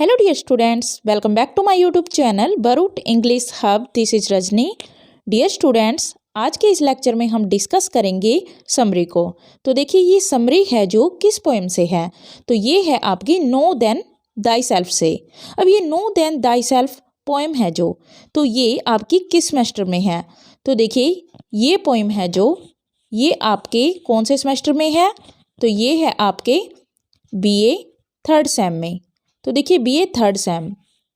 Hello dear students, welcome back to my YouTube channel Barut English Hub. This is Rajni. Dear students, आज के इस lecture में हम discuss करेंगे summary को। तो देखिए ये समरी है जो किस पोएम से है, तो ये है आपकी नो देन दाई सेल्फ से। अब ये नो देन दाई सेल्फ पोएम है जो, तो ये आपकी किस सेमेस्टर में है, तो देखिए ये पोएम है जो ये आपके कौन से सेमेस्टर में है, तो ये है आपके BA थर्ड सेम में। तो देखिए BA थर्ड सेम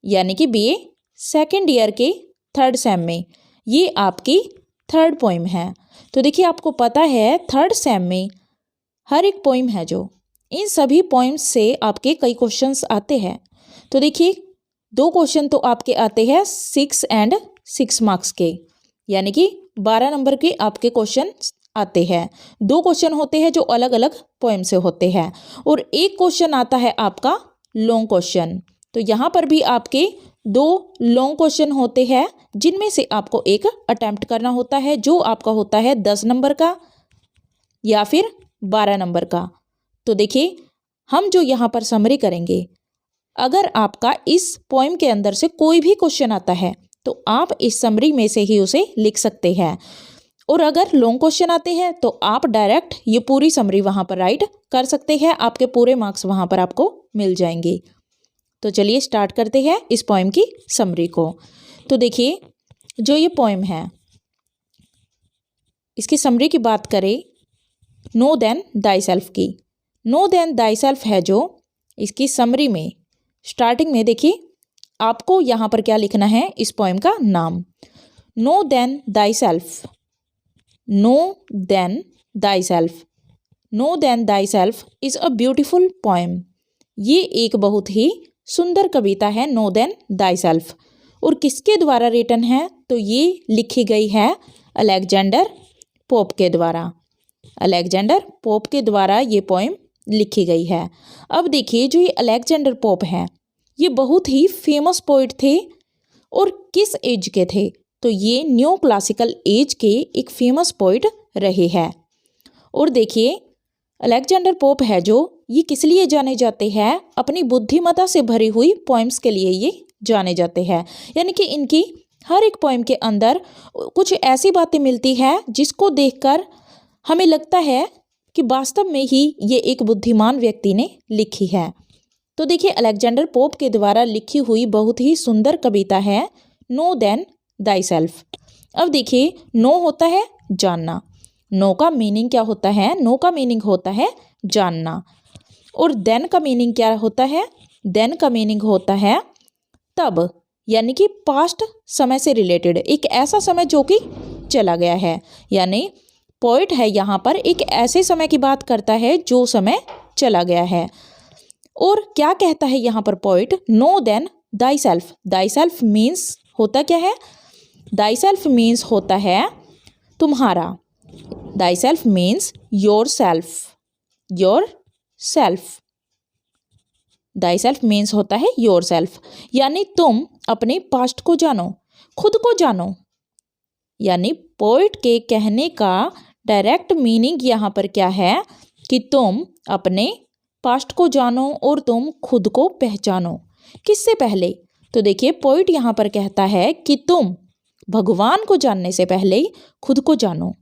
यानी कि BA सेकेंड ईयर के थर्ड सेम में ये आपकी थर्ड पोइम है। तो देखिए आपको पता है थर्ड सेम में हर एक पोइम है जो, इन सभी पोइम्स से आपके कई क्वेश्चंस आते हैं। तो देखिए 2 क्वेश्चन तो आपके आते हैं 6 and 6 मार्क्स के, यानी कि 12 नंबर के आपके क्वेश्चन आते हैं। 2 क्वेश्चन होते हैं जो अलग अलग पोइम से होते हैं और एक क्वेश्चन आता है आपका लॉन्ग क्वेश्चन। तो यहाँ पर भी आपके 2 लॉन्ग क्वेश्चन होते हैं जिनमें से आपको एक अटेम्प्ट करना होता है जो आपका होता है 10 नंबर का या फिर 12 नंबर का। तो देखिए हम जो यहाँ पर समरी करेंगे, अगर आपका इस पोइम के अंदर से कोई भी क्वेश्चन आता है तो आप इस समरी में से ही उसे लिख सकते हैं, और अगर लॉन्ग क्वेश्चन आते हैं तो आप डायरेक्ट ये पूरी समरी वहाँ पर राइट कर सकते हैं, आपके पूरे मार्क्स वहाँ पर आपको मिल जाएंगे। तो चलिए स्टार्ट करते हैं इस पोएम की समरी को। तो देखिए जो ये पोएम है इसकी समरी की बात करें नो देन दाई सेल्फ की, नो देन दाई सेल्फ है जो इसकी समरी में स्टार्टिंग में देखिए आपको यहाँ पर क्या लिखना है, इस पोएम का नाम know then Dai self, know then Dai self, know then Dai self is a beautiful poem. ये एक बहुत ही सुंदर कविता है नो देन दाई सेल्फ, और किसके द्वारा रिटन है, तो ये लिखी गई है अलेक्जेंडर पोप के द्वारा। अलेक्जेंडर पोप के द्वारा ये पोएम लिखी गई है। अब देखिए जो ये अलेक्जेंडर पोप है ये बहुत ही फेमस पोइट थे, और किस एज के थे, तो ये न्यू क्लासिकल एज के एक फेमस पोइट रहे हैं। और देखिए अलेक्जेंडर पोप है जो ये किस लिए जाने जाते हैं, अपनी बुद्धिमत्ता से भरी हुई पोएम्स के लिए ये जाने जाते हैं। यानी कि इनकी हर एक पोएम के अंदर कुछ ऐसी बातें मिलती है जिसको देखकर हमें लगता है कि वास्तव में ही ये एक बुद्धिमान व्यक्ति ने लिखी है। तो देखिए अलेक्जेंडर पोप के द्वारा लिखी हुई बहुत ही सुंदर कविता है नो देन दाई सेल्फ। अब देखिए नो होता है जानना, नो का मीनिंग क्या होता है, नो का मीनिंग होता है जानना, और देन का मीनिंग क्या होता है, देन का मीनिंग होता है तब, यानी कि पास्ट समय से रिलेटेड एक ऐसा समय जो कि चला गया है। यानी पोइट है यहाँ पर एक ऐसे समय की बात करता है जो समय चला गया है। और क्या कहता है यहाँ पर पोइट, नो देन दाई सेल्फ, दाई सेल्फ मीन्स होता क्या है, दाई सेल्फ मीन्स होता है तुम्हारा, thy self means your self, your self, thy self means होता है योर सेल्फ, यानी तुम अपने पास्ट को जानो, खुद को जानो। यानी पोइट के कहने का डायरेक्ट मीनिंग यहाँ पर क्या है कि तुम अपने पास्ट को जानो और तुम खुद को पहचानो। किससे पहले, तो देखिए पोइट यहाँ पर कहता है कि तुम भगवान को जानने से पहले खुद को जानो।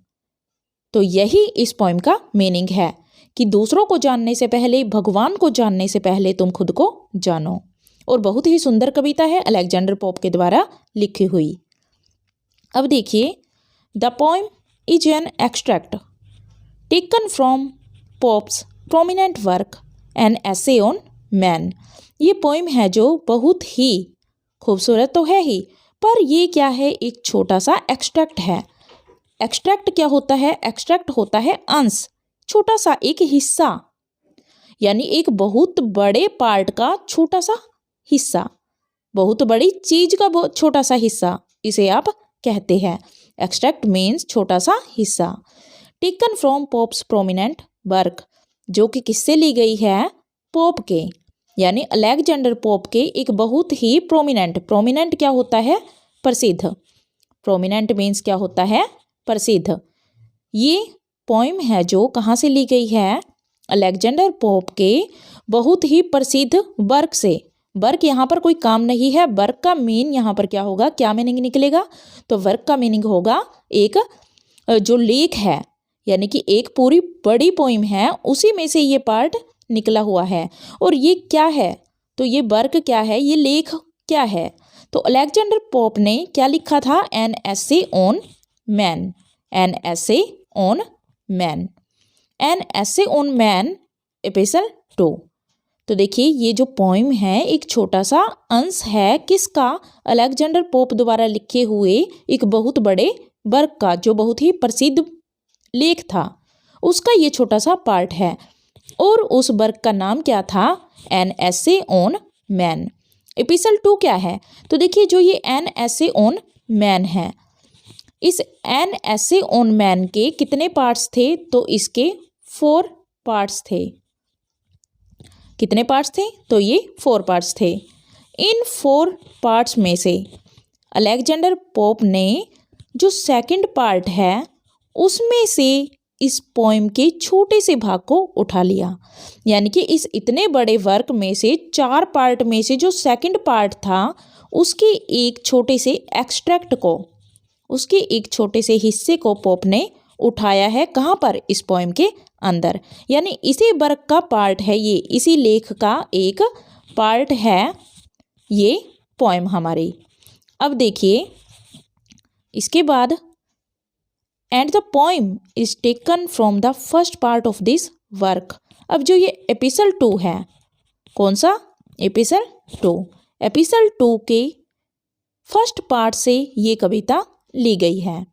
तो यही इस पोएम का मीनिंग है कि दूसरों को जानने से पहले, भगवान को जानने से पहले तुम खुद को जानो। और बहुत ही सुंदर कविता है अलेक्जेंडर पोप के द्वारा लिखी हुई। अब देखिए the poem is an extract taken from pops prominent work an essay on man. ये पोएम है जो बहुत ही खूबसूरत तो है ही, पर ये क्या है, एक छोटा सा एक्सट्रैक्ट है। एक्सट्रैक्ट क्या होता है, एक्सट्रैक्ट होता है अंश, छोटा सा एक हिस्सा, यानी एक बहुत बड़े पार्ट का छोटा सा हिस्सा, बहुत बड़ी चीज का बहुत छोटा सा हिस्सा, इसे आप कहते हैं एक्सट्रैक्ट मीन्स छोटा सा हिस्सा। Taken from pops prominent work, जो कि किससे ली गई है, पोप के, यानी अलेक्जेंडर पोप के एक बहुत ही प्रोमिनेंट, प्रोमिनेंट क्या होता है, प्रसिद्ध, प्रोमिनेंट मीन्स क्या होता है, प्रसिद्ध। ये पोएम है जो कहाँ से ली गई है, अलेक्जेंडर पोप के बहुत ही प्रसिद्ध वर्क से, वर्क यहाँ पर कोई काम नहीं है। वर्क का मीन यहाँ पर क्या होगा, क्या मीनिंग निकलेगा, तो वर्क का मीनिंग होगा एक जो लेख है, यानी कि एक पूरी बड़ी पोइम है, उसी में से ये पार्ट निकला हुआ है। और ये क्या है, तो ये वर्क क्या है, ये लेख क्या है, तो अलेक्जेंडर पोप ने क्या लिखा था, an essay on man, an essay on man, an essay on man epistle 2। तो देखिए ये जो पोइम है एक छोटा सा अंश है किसका, अलेक्जेंडर पोप द्वारा लिखे हुए एक बहुत बड़े वर्क का, जो बहुत ही प्रसिद्ध लेख था, उसका ये छोटा सा पार्ट है। और उस वर्क का नाम क्या था, an essay on man. Epistle 2 क्या है, तो देखिए जो ये एन एसे ऑन मैन है, इस एन एसे ऑन मैन के कितने पार्ट्स थे, तो इसके 4 पार्ट्स थे। कितने पार्ट्स थे, तो ये 4 पार्ट्स थे। इन 4 पार्ट्स में से अलेक्जेंडर पोप ने जो सेकंड पार्ट है उसमें से इस पोइम के छोटे से भाग को उठा लिया, यानी कि इस इतने बड़े वर्क में से 4 पार्ट में से जो सेकंड पार्ट था उसके एक छोटे से एक्सट्रैक्ट को, उसके एक छोटे से हिस्से को पोप ने उठाया है, कहाँ पर, इस पोइम के अंदर। यानी इसी वर्क का पार्ट है ये, इसी लेख का एक पार्ट है ये पोइम हमारी। अब देखिए इसके बाद, and the poem is taken from the first part of this work. अब जो ये एपिसल 2 है, कौन सा, एपिसल 2, एपिसल 2 के फर्स्ट पार्ट से ये कविता ली गई है।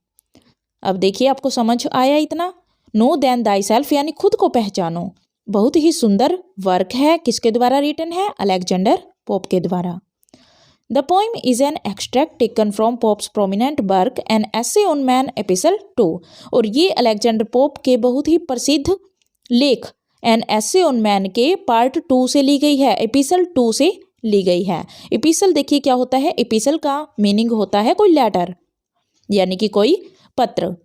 अब देखिए आपको समझ आया इतना, नो देन दाई सेल्फ यानी खुद को पहचानो, बहुत ही सुंदर वर्क है, किसके द्वारा रिटन है, अलेक्जेंडर पोप के द्वारा। The poem is an extract taken from pops prominent work an essay on man epistle 2। और ये अलेक्जेंडर पोप के बहुत ही प्रसिद्ध लेख एन एसे ऑन मैन के पार्ट 2 से ली गई है, एपिसल 2 से ली गई है। एपिसल देखिए क्या होता है, एपिसल का मीनिंग होता है कोई लेटर, यानी कि कोई पत्र।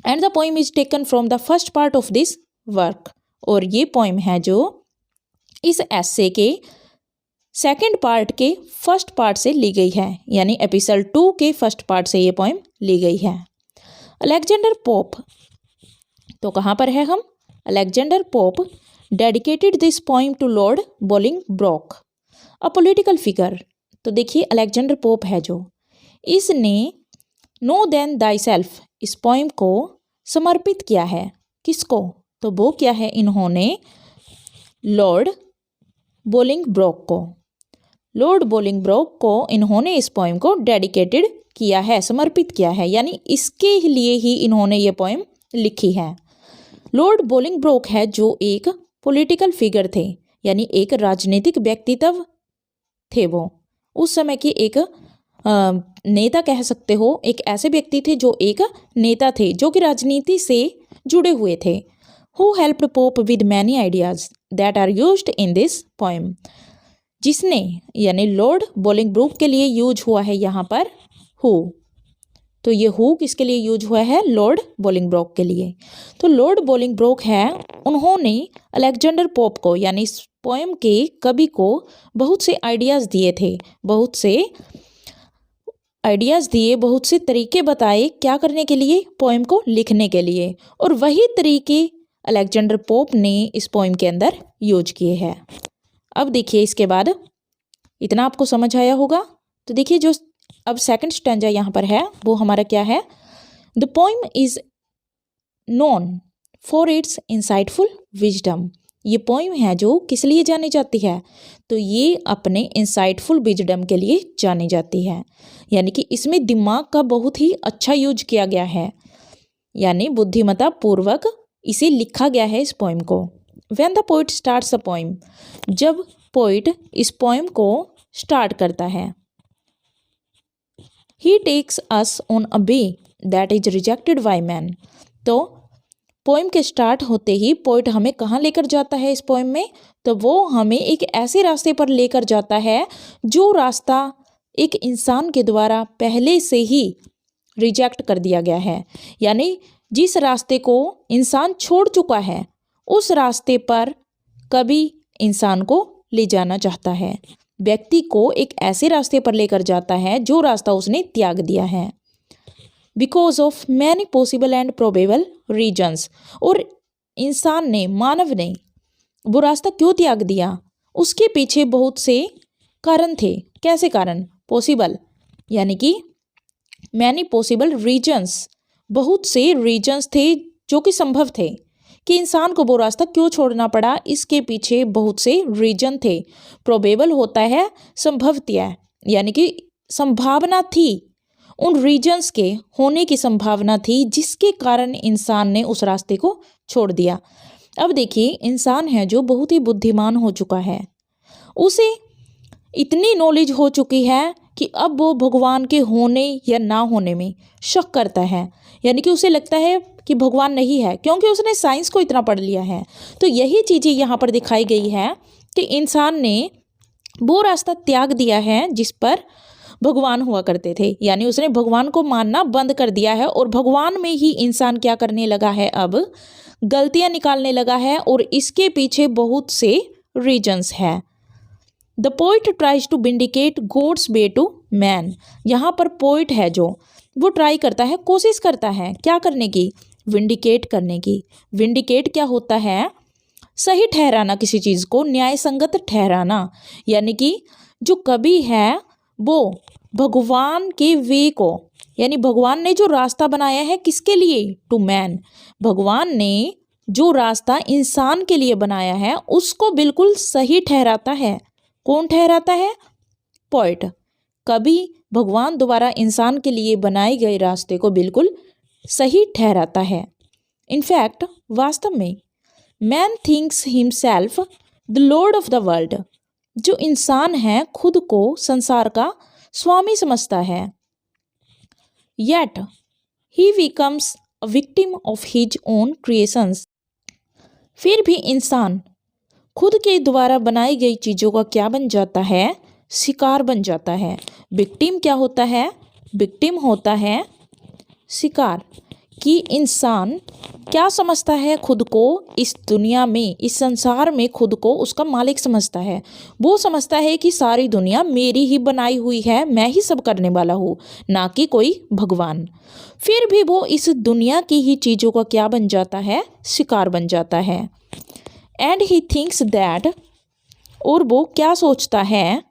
And the poem is taken from the first part of this work. और ये पोइम है जो इस एसे के सेकंड पार्ट के फर्स्ट पार्ट से ली गई है, यानी एपिसल 2 के फर्स्ट पार्ट से ये पोइम ली गई है। अलेक्जेंडर पोप, तो कहाँ पर है हम, Alexander Pope dedicated this poem to Lord Bolingbroke, a political figure. तो देखिए अलेक्जेंडर पोप है जो, इसने नो देन दाई सेल्फ इस पोइम को समर्पित किया है, किसको, तो वो क्या है, इन्होंने लॉर्ड बोलिंगब्रोक को, लॉर्ड बोलिंगब्रोक को इन्होंने इस पोइम को डेडिकेटेड किया है, समर्पित किया है, यानी इसके लिए ही इन्होंने ये पोइम लिखी है। लॉर्ड बोलिंगब्रोक है जो एक पॉलिटिकल फिगर थे, यानी एक राजनीतिक व्यक्तित्व थे, वो उस समय के एक नेता कह सकते हो, एक ऐसे व्यक्ति थे जो एक नेता थे जो कि राजनीति से जुड़े हुए थे। Who helped Pope with many ideas that are used in this poem, जिसने, यानी लॉर्ड बोलिंगब्रोक के लिए यूज हुआ है यहाँ पर हु, तो ये हु किसके लिए यूज हुआ है, लॉर्ड बोलिंगब्रोक के लिए। तो लॉर्ड बोलिंगब्रोक है, उन्होंने अलेक्जेंडर पोप को, यानी इस पोइम के कवि को बहुत से आइडियाज़ दिए थे, बहुत से आइडियाज़ दिए, बहुत से तरीके बताए क्या करने के लिए, पोइम को लिखने के लिए, और वही तरीके अलेक्जेंडर पोप ने इस पोइम के अंदर यूज किए हैं। अब देखिए इसके बाद, इतना आपको समझ आया होगा। तो देखिए जो अब सेकंड स्टैंजा यहाँ पर है वो हमारा क्या है, the poem is known for its insightful wisdom. ये पोइम है जो किस लिए जानी जाती है, तो ये अपने इंसाइटफुल विजडम के लिए जानी जाती है, यानी कि इसमें दिमाग का बहुत ही अच्छा यूज किया गया है, यानी बुद्धिमत्ता पूर्वक इसे लिखा गया है इस पोइम को। When the poet starts a poem, जब पोइट इस पोइम को स्टार्ट करता है, he takes us on a way that is rejected by man. तो पोइम के स्टार्ट होते ही पोइट हमें कहाँ लेकर जाता है इस पोइम में, तो वो हमें एक ऐसे रास्ते पर लेकर जाता है जो रास्ता एक इंसान के द्वारा पहले से ही रिजेक्ट कर दिया गया है, यानी जिस रास्ते को इंसान छोड़ चुका है उस रास्ते पर कभी इंसान को ले जाना चाहता है। व्यक्ति को एक ऐसे रास्ते पर लेकर जाता है जो रास्ता उसने त्याग दिया है। Because of many possible and probable reasons, और इंसान ने, मानव ने वो रास्ता क्यों त्याग दिया, उसके पीछे बहुत से कारण थे। कैसे कारण? पॉसिबल यानी कि मैनी पॉसिबल रीजन्स, बहुत से रीजन्स थे जो कि संभव थे कि इंसान को वो रास्ता क्यों छोड़ना पड़ा, इसके पीछे बहुत से रीजन थे। प्रोबेबल होता है संभवतः, यानी कि संभावना थी, उन रीजन्स के होने की संभावना थी जिसके कारण इंसान ने उस रास्ते को छोड़ दिया। अब देखिए, इंसान है जो बहुत ही बुद्धिमान हो चुका है, उसे इतनी नॉलेज हो चुकी है कि अब वो भगवान के होने या ना होने में शक करता है, यानी कि उसे लगता है कि भगवान नहीं है, क्योंकि उसने साइंस को इतना पढ़ लिया है। तो यही चीज़ें यहाँ पर दिखाई गई है कि इंसान ने वो रास्ता त्याग दिया है जिस पर भगवान हुआ करते थे, यानी उसने भगवान को मानना बंद कर दिया है और भगवान में ही इंसान क्या करने लगा है, अब गलतियाँ निकालने लगा है, और इसके पीछे बहुत से रीजन्स है। The poet tries to vindicate God's way to man, यहाँ पर पोइट है जो वो ट्राई करता है, कोशिश करता है क्या करने की, विंडिकेट करने की। विंडिकेट क्या होता है? सही ठहराना, किसी चीज़ को न्याय संगत ठहराना, यानी कि जो कभी है वो भगवान के वे को, यानी भगवान ने जो रास्ता बनाया है किसके लिए, टू मैन, भगवान ने जो रास्ता इंसान के लिए बनाया है उसको बिल्कुल सही ठहराता है। कौन ठहराता है? पोइट। कभी भगवान द्वारा इंसान के लिए बनाए गए रास्ते को बिल्कुल सही ठहराता है। इनफैक्ट वास्तव में man thinks himself the Lord of the world, जो इंसान है खुद को संसार का स्वामी समझता है। Yet he becomes a victim of his own creations, फिर भी इंसान खुद के द्वारा बनाई गई चीज़ों का क्या बन जाता है, शिकार बन जाता है। विक्टिम क्या होता है? विक्टिम होता है शिकार, कि इंसान क्या समझता है खुद को, इस दुनिया में, इस संसार में खुद को उसका मालिक समझता है। वो समझता है कि सारी दुनिया मेरी ही बनाई हुई है, मैं ही सब करने वाला हूँ, ना कि कोई भगवान। फिर भी वो इस दुनिया की ही चीज़ों का क्या बन जाता है, शिकार बन जाता है। एंड ही थिंक्स दैट, और वो क्या सोचता है,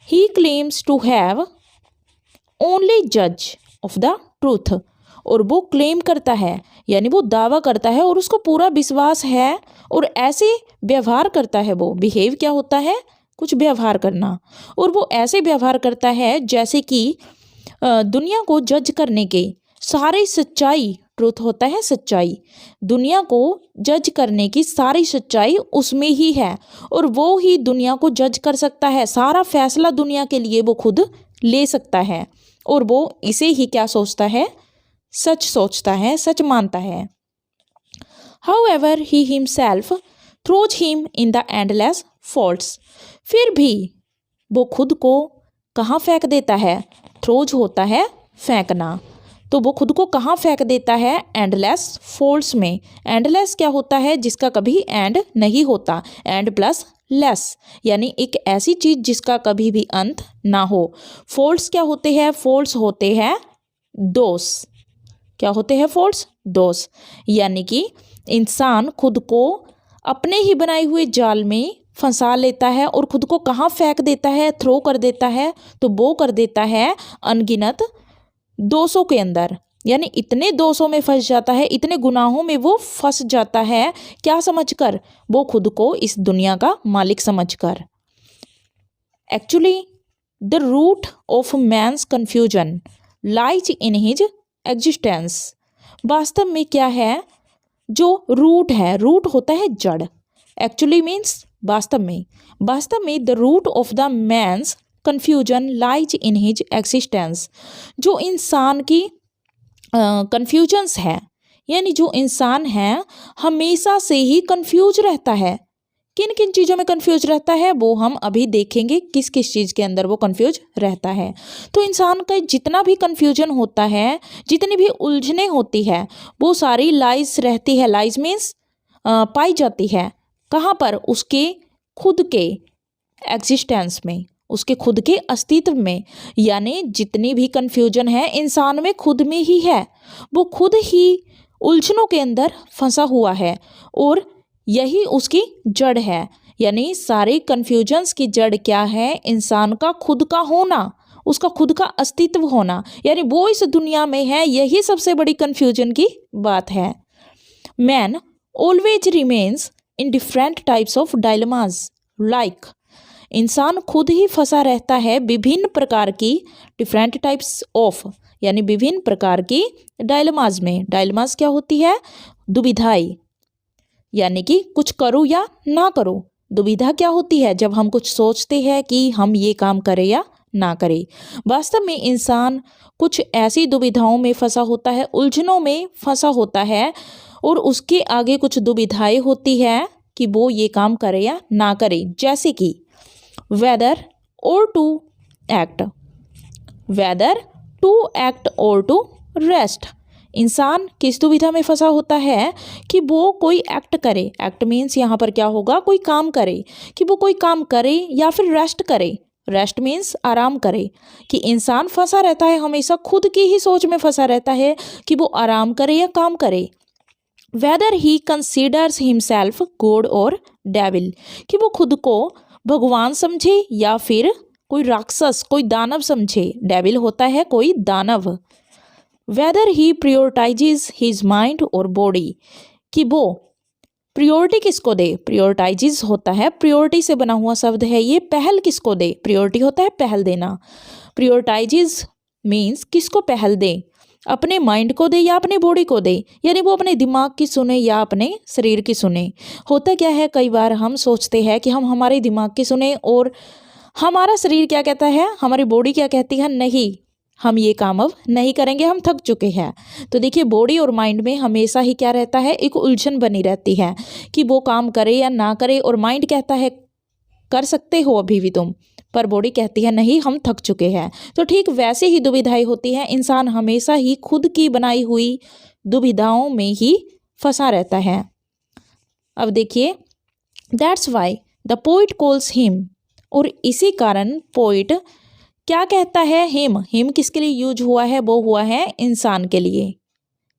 he claims to have only जज ऑफ द ट्रूथ, और वो क्लेम करता है, यानी वो दावा करता है और उसको पूरा विश्वास है और ऐसे व्यवहार करता है। वो बिहेव क्या होता है, कुछ व्यवहार करना, और वो ऐसे व्यवहार करता है जैसे कि दुनिया को जज करने के सारी सच्चाई, ट्रूथ होता है सच्चाई, दुनिया को जज करने की सारी सच्चाई उसमें ही है और वो ही दुनिया को जज कर सकता है, सारा फैसला दुनिया के लिए वो खुद ले सकता है, और वो इसे ही क्या सोचता है, सच सोचता है, सच मानता है। However, he himself throws him in the endless faults, फिर भी वो खुद को कहाँ फेंक देता है, थ्रोज होता है फेंकना, तो वो खुद को कहाँ फेंक देता है, एंडलेस फॉल्ट्स में। एंडलेस क्या होता है, जिसका कभी एंड नहीं होता, एंड प्लस लेस, यानी एक ऐसी चीज जिसका कभी भी अंत ना हो। फॉल्ट्स क्या होते हैं, फॉल्ट्स होते हैं दोष, क्या होते हैं फॉल्ट्स, दोष, यानी कि इंसान खुद को अपने ही बनाए हुए जाल में फंसा लेता है और खुद को कहाँ फेंक देता है, थ्रो कर देता है, तो वो कर देता है अनगिनत दोषों के अंदर, यानी इतने दोषों में फंस जाता है, इतने गुनाहों में वो फंस जाता है, क्या समझकर, वो खुद को इस दुनिया का मालिक समझकर। Actually the root of man's confusion lies in his existence, वास्तव में क्या है, जो रूट है, रूट होता है जड़, एक्चुअली मीन्स वास्तव में the root of the man's confusion lies in his existence, जो इंसान की कन्फ्यूजन्स है, यानी जो इंसान है हमेशा से ही कन्फ्यूज रहता है। किन किन चीज़ों में कन्फ्यूज रहता है वो हम अभी देखेंगे, किस किस चीज़ के अंदर वो कन्फ्यूज रहता है। तो इंसान का जितना भी कन्फ्यूजन होता है, जितनी भी उलझने होती है, वो सारी लाइज रहती है, लाइज मीन्स पाई जाती है कहाँ पर, उसके खुद के एग्जिस्टेंस में, उसके खुद के अस्तित्व में। यानी जितनी भी कन्फ्यूजन है इंसान में खुद में ही है, वो खुद ही उलझनों के अंदर फंसा हुआ है और यही उसकी जड़ है। यानी सारे कन्फ्यूजन्स की जड़ क्या है? इंसान का खुद का होना, उसका खुद का अस्तित्व होना, यानी वो इस दुनिया में है, यही सबसे बड़ी कन्फ्यूजन की बात है। Man always remains in different types of dilemmas like, इंसान खुद ही फंसा रहता है विभिन्न प्रकार की, डिफरेंट टाइप्स ऑफ यानी विभिन्न प्रकार की डायलेमाज में। डायलेमाज क्या होती है? दुविधाएं, यानी कि कुछ करूँ या ना करूँ। दुविधा क्या होती है? जब हम कुछ सोचते हैं कि हम ये काम करें या ना करें। वास्तव में इंसान कुछ ऐसी दुविधाओं में फंसा होता है, उलझनों में फंसा होता है, और उसके आगे कुछ दुविधाएं होती है कि वो ये काम करे या ना करे। जैसे कि वेदर और to act, whether to act और टू रेस्ट। इंसान किस दुविधा में फंसा होता है कि वो कोई एक्ट करे। एक्ट मीन्स यहाँ पर क्या होगा? कोई काम करे, कि वो कोई काम करे या फिर रेस्ट करे। रेस्ट मीन्स आराम करे। कि इंसान फंसा रहता है, हमेशा खुद की ही सोच में फंसा रहता है कि वो आराम करे या काम करे। वेदर ही कंसीडर्स हिमसेल्फ गॉड और डेविल, कि वो खुद को भगवान समझे या फिर कोई राक्षस, कोई दानव समझे। डेविल होता है कोई दानव। वेदर ही प्रियोरिटाइजेज हिज माइंड और बॉडी, कि वो प्रियोरिटी किसको दे। प्रियोरिटाइजेज होता है, प्रियोरिटी से बना हुआ शब्द है ये। पहल किसको दे? प्रियोरिटी होता है पहल देना। प्रियोरिटाइजेज मीन्स किसको पहल दे, अपने माइंड को दे या अपनी बॉडी को दे। यानी वो अपने दिमाग की सुने या अपने शरीर की सुने। होता क्या है, कई बार हम सोचते हैं कि हम हमारे दिमाग की सुने और हमारा शरीर क्या कहता है, हमारी बॉडी क्या कहती है, नहीं हम ये काम अब नहीं करेंगे, हम थक चुके हैं। तो देखिए बॉडी और माइंड में हमेशा ही क्या रहता है, एक उलझन बनी रहती है कि वो काम करे या ना करे। और माइंड कहता है कर सकते हो अभी भी तुम, पर बॉडी कहती है नहीं हम थक चुके हैं। तो ठीक वैसे ही दुविधाएं होती हैं। इंसान हमेशा ही खुद की बनाई हुई दुविधाओं में ही फंसा रहता है। अब देखिए that's why the poet calls him, और इसी कारण पोइट क्या कहता है? हिम। हिम किसके लिए यूज हुआ है? वो हुआ है इंसान के लिए।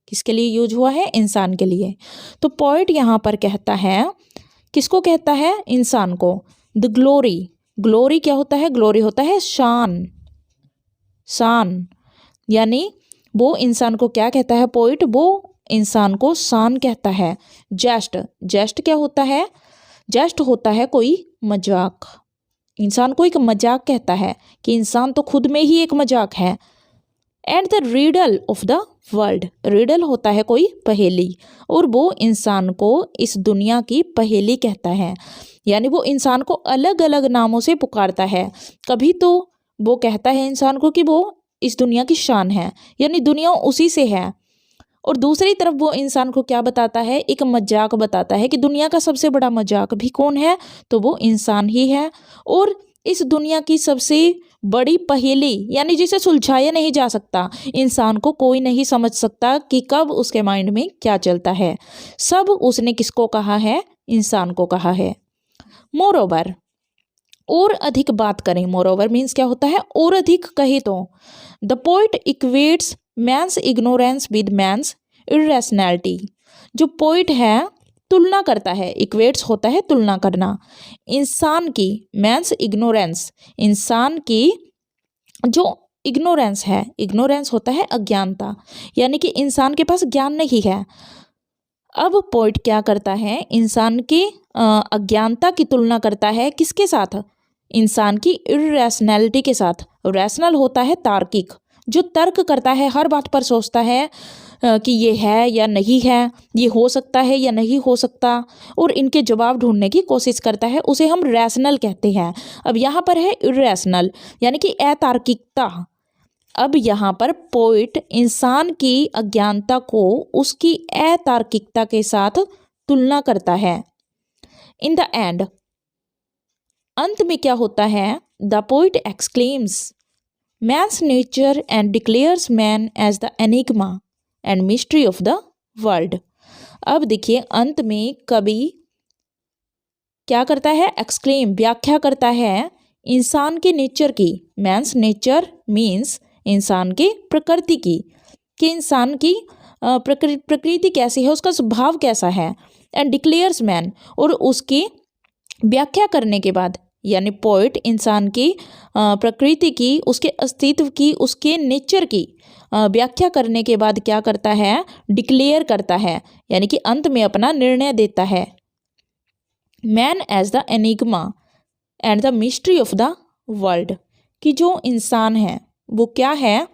किसके लिए यूज हुआ है? इंसान के लिए। तो पोइट यहाँ पर कहता है, किसको कहता है? इंसान को। द ग्लोरी, ग्लोरी क्या होता है? ग्लोरी होता है शान, शान। यानी वो इंसान को क्या कहता है पोइट? वो इंसान को शान कहता है। जेस्ट, जेस्ट क्या होता है? जेस्ट होता है कोई मजाक। इंसान को एक मजाक कहता है कि इंसान तो खुद में ही एक मजाक है। And the riddle of the world, riddle होता है कोई पहेली, और वो इंसान को इस दुनिया की पहेली कहता है। यानी वो इंसान को अलग अलग नामों से पुकारता है। कभी तो वो कहता है इंसान को कि वो इस दुनिया की शान है, यानी दुनिया उसी से है। और दूसरी तरफ वो इंसान को क्या बताता है? एक मजाक बताता है कि दुनिया का सबसे बड़ा मजाक भी कौन है? तो वो इंसान ही है। और इस दुनिया की सबसे बड़ी पहेली, यानी जिसे सुलझाया नहीं जा सकता, इंसान को कोई नहीं समझ सकता कि कब उसके माइंड में क्या चलता है, सब उसने किसको कहा है? इंसान को कहा है। मोर ओवर, और अधिक बात करें। मोर ओवर मीन्स क्या होता है? और अधिक कहे तो। The poet equates man's ignorance with man's irrationality, जो पोइट है तुलना करता है। इक्वेट्स होता है तुलना करना। इंसान की, मैंस इग्नोरेंस, इंसान की जो इग्नोरेंस है, इग्नोरेंस होता है अज्ञानता, यानी कि इंसान के पास ज्ञान नहीं है। अब पोइट क्या करता है? इंसान की अज्ञानता की तुलना करता है किसके साथ? इंसान की इरेशनैलिटी के साथ। रैशनल होता है तार्किक, जो तर्क करता है, हर बात पर सोचता है कि ये है या नहीं है, ये हो सकता है या नहीं हो सकता, और इनके जवाब ढूंढने की कोशिश करता है, उसे हम रैशनल कहते हैं। अब यहाँ पर है इरेशनल, यानी कि अतार्किकता। अब यहाँ पर पोइट इंसान की अज्ञानता को उसकी अतार्किकता के साथ तुलना करता है। इन द एंड, अंत में क्या होता है? The poet exclaims man's nature and declares man as the enigma and mystery of the world. अब देखिए अंत में कवि क्या करता है, एक्सक्लेम व्याख्या करता है इंसान के नेचर की, मैंस नेचर मीन्स इंसान के प्रकृति की, कि इंसान की प्रकृति कैसी है, उसका स्वभाव कैसा है। एंड डिक्लेयर्स मैन, और उसकी व्याख्या करने के बाद, यानी पोइट इंसान की प्रकृति की, उसके अस्तित्व की, उसके नेचर की व्याख्या करने के बाद क्या करता है, डिक्लेयर करता है, यानी कि अंत में अपना निर्णय देता है। Man as the enigma and the mystery of the world, कि जो इंसान है वो क्या है,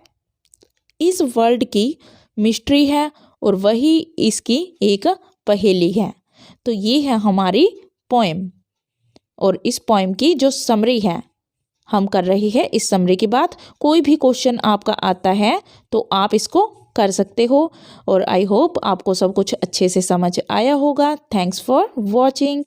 इस वर्ल्ड की मिस्ट्री है और वही इसकी एक पहेली है। तो ये है हमारी पोएम, और इस पोएम की जो समरी है हम कर रही है। इस समरी के बाद कोई भी क्वेश्चन आपका आता है तो आप इसको कर सकते हो। और आई होप आपको सब कुछ अच्छे से समझ आया होगा। Thanks for watching.